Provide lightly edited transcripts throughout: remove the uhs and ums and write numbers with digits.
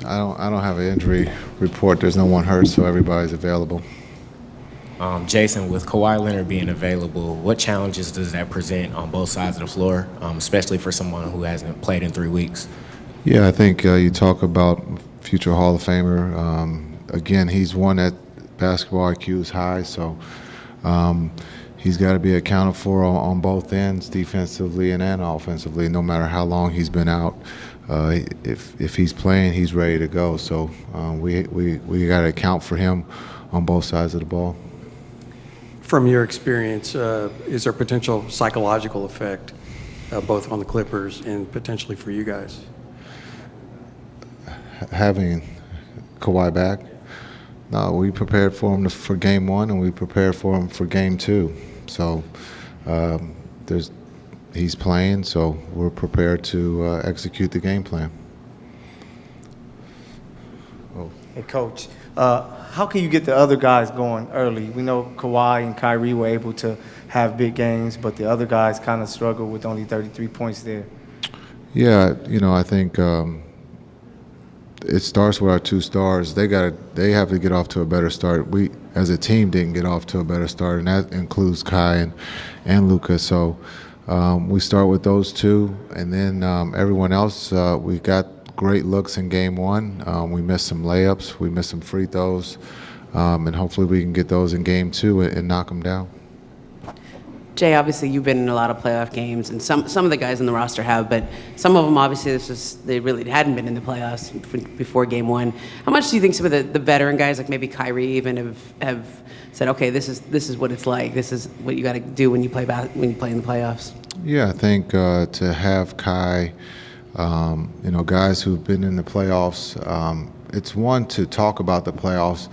I don't have an injury report. There's no one hurt, so everybody's available. Jason, with Kawhi Leonard being available, what challenges does that present on both sides of the floor, especially for someone who hasn't played in 3 weeks? Yeah, I think you talk about future Hall of Famer. Again, he's one that basketball IQ is high, so he's got to be accounted for on both ends, defensively and offensively, no matter how long he's been out. If he's playing, he's ready to go. So we got to account for him on both sides of the ball. From your experience, is there potential psychological effect both on the Clippers and potentially for you guys? Having Kawhi back? No, we prepared for him for Game 1 and we prepared for him for Game 2. So he's playing, so we're prepared to execute the game plan. Oh. Hey, Coach. How can you get the other guys going early? We know Kawhi and Kyrie were able to have big games, but the other guys kind of struggled with only 33 points there. Yeah, I think it starts with our 2 stars. They have to get off to a better start. We, as a team, didn't get off to a better start, and that includes Kai and Luka. So we start with those 2, and then everyone else, we got great looks in Game 1. We missed some layups. We missed some free throws. And hopefully we can get those in Game 2 and knock them down. Jay, obviously you've been in a lot of playoff games, and some of the guys in the roster have, but some of them obviously they really hadn't been in the playoffs before Game 1. How much do you think some of the veteran guys, like maybe Kyrie, even have said, okay, this is what it's like. This is what you got to do when you play in the playoffs? Yeah, I think to have Kai. Guys who've been in the playoffs, it's one to talk about the playoffs,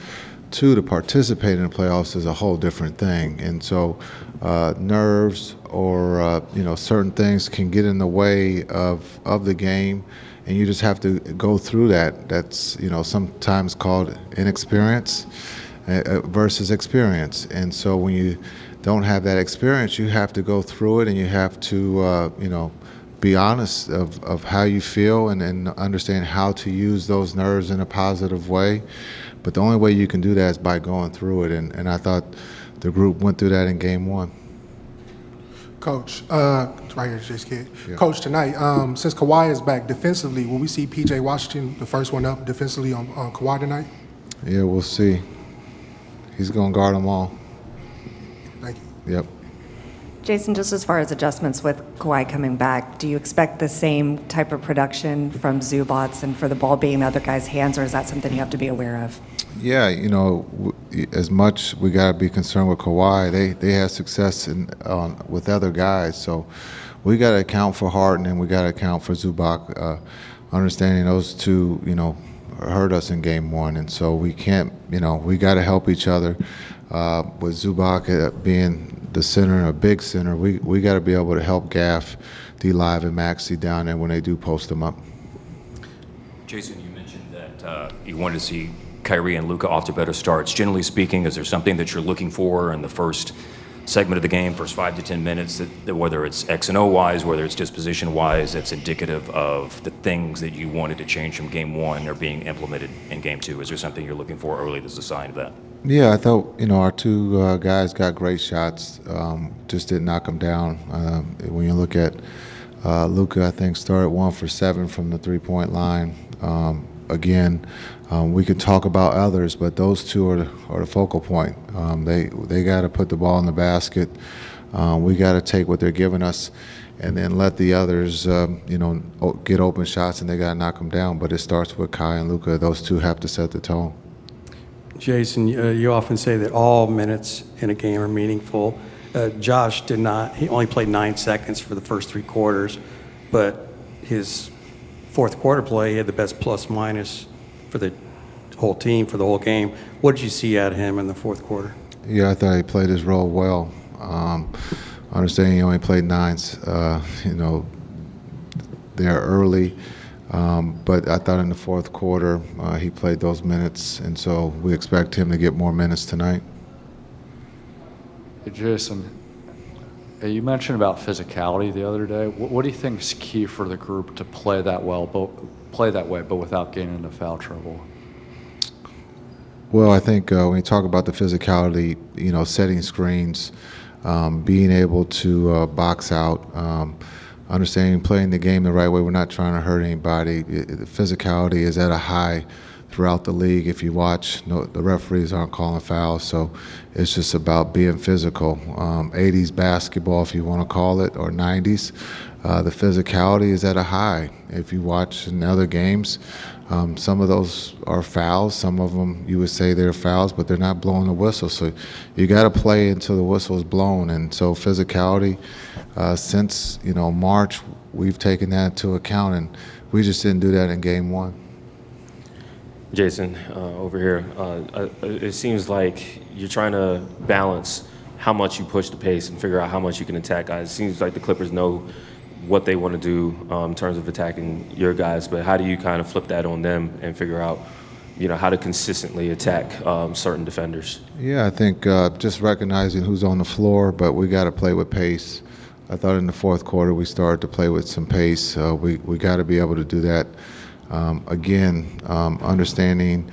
2 to participate in the playoffs is a whole different thing. And so nerves or, certain things can get in the way of the game, and you just have to go through that. That's, sometimes called inexperience versus experience. And so when you don't have that experience, you have to go through it, and you have to, be honest of how you feel and understand how to use those nerves in a positive way. But the only way you can do that is by going through it, and I thought the group went through that in Game 1. Coach, right here, Jason Kidd. Yeah. Coach, tonight, since Kawhi is back defensively, will we see P.J. Washington, the first one up defensively on Kawhi tonight? Yeah, we'll see. He's going to guard them all. Thank you. Yep. Jason, just as far as adjustments with Kawhi coming back, do you expect the same type of production from Zubats and for the ball being in other guys' hands, or is that something you have to be aware of? Yeah, as much we got to be concerned with Kawhi. They had success with other guys, so we got to account for Harden and we got to account for Zubac. Understanding those 2, hurt us in Game 1, and so we can't. We got to help each other. With Zubac being the center and a big center, we got to be able to help Gaff, D-Live, and Maxey down there when they do post them up. Jason, you mentioned that you wanted to see Kyrie and Luka off to better starts. Generally speaking, is there something that you're looking for in the first segment of the game, first 5 to 10 minutes, that whether it's X and O wise, whether it's disposition wise, that's indicative of the things that you wanted to change from Game 1 are being implemented in Game 2? Is there something you're looking for early that's a sign of that? Yeah, I thought, our 2 guys got great shots, just didn't knock them down. When you look at Luka, I think started 1 for 7 from the 3-point line. Again, we could talk about others, but those 2 are the focal point. They got to put the ball in the basket. We got to take what they're giving us and then let the others, get open shots, and they got to knock them down. But it starts with Kai and Luka. Those 2 have to set the tone. Jason, you often say that all minutes in a game are meaningful. Josh did not. He only played 9 seconds for the first 3 quarters, but his fourth quarter play, he had the best plus-minus for the whole team, for the whole game. What did you see out of him in the fourth quarter? Yeah, I thought he played his role well. Understanding he only played 9, there early. But I thought in the fourth quarter he played those minutes, and so we expect him to get more minutes tonight. Hey, Jason, You mentioned about physicality the other day. What do you think is key for the group to play that way, but without getting into foul trouble? Well, I think when you talk about the physicality, setting screens, being able to box out, understanding playing the game the right way. We're not trying to hurt anybody. The physicality is at a high throughout the league. If you watch, the referees aren't calling fouls, so it's just about being physical. 80s basketball, if you want to call it, or 90s, the physicality is at a high. If you watch in other games, some of those are fouls. Some of them you would say they're fouls, but they're not blowing the whistle. So you got to play until the whistle is blown. And so physicality, since March, we've taken that into account, and we just didn't do that in Game 1. Jason, over here, it seems like you're trying to balance how much you push the pace and figure out how much you can attack guys. It seems like the Clippers know what they want to do in terms of attacking your guys, but how do you kind of flip that on them and figure out, how to consistently attack certain defenders? Yeah, I think just recognizing who's on the floor, but we got to play with pace. I thought in the fourth quarter we started to play with some pace. We got to be able to do that. Again, understanding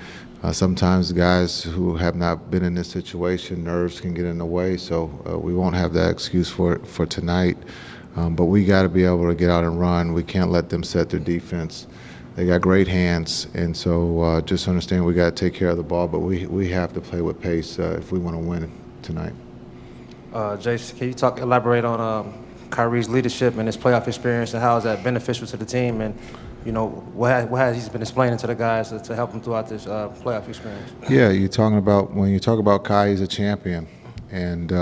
sometimes guys who have not been in this situation, nerves can get in the way, so we won't have that excuse for tonight. But we got to be able to get out and run. We can't let them set their defense. They got great hands, and so just understand we got to take care of the ball, but we have to play with pace if we want to win tonight. Jason, can you elaborate on Kyrie's leadership and his playoff experience, and how is that beneficial to the team, and what has he been explaining to the guys to help him throughout this playoff experience? Yeah, when you talk about Kai, he's a champion, and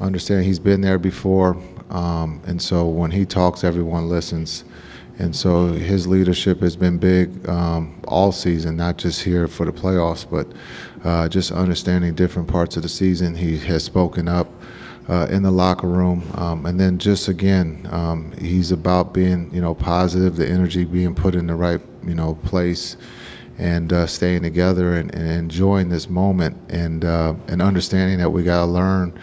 understand he's been there before, and so when he talks, everyone listens. And so his leadership has been big all season, not just here for the playoffs, but just understanding different parts of the season. He has spoken up in the locker room, and then just again, he's about being positive, the energy being put in the right place, and staying together and enjoying this moment, and understanding that we got to learn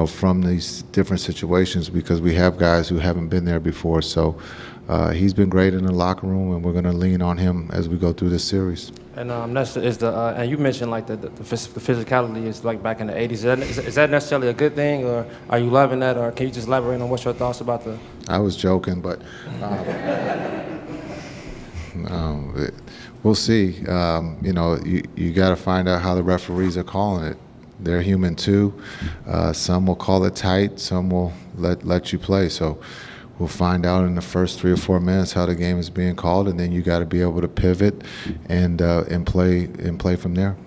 from these different situations, because we have guys who haven't been there before. So he's been great in the locker room, and we're going to lean on him as we go through this series. And and you mentioned like the physicality is like back in the 80s. Is that necessarily a good thing, or are you loving that, or can you just elaborate on what's your thoughts about the? I was joking, but we'll see. You got to find out how the referees are calling it. They're human too. Some will call it tight. Some will let you play. So we'll find out in the first 3 or 4 minutes how the game is being called, and then you got to be able to pivot and play from there.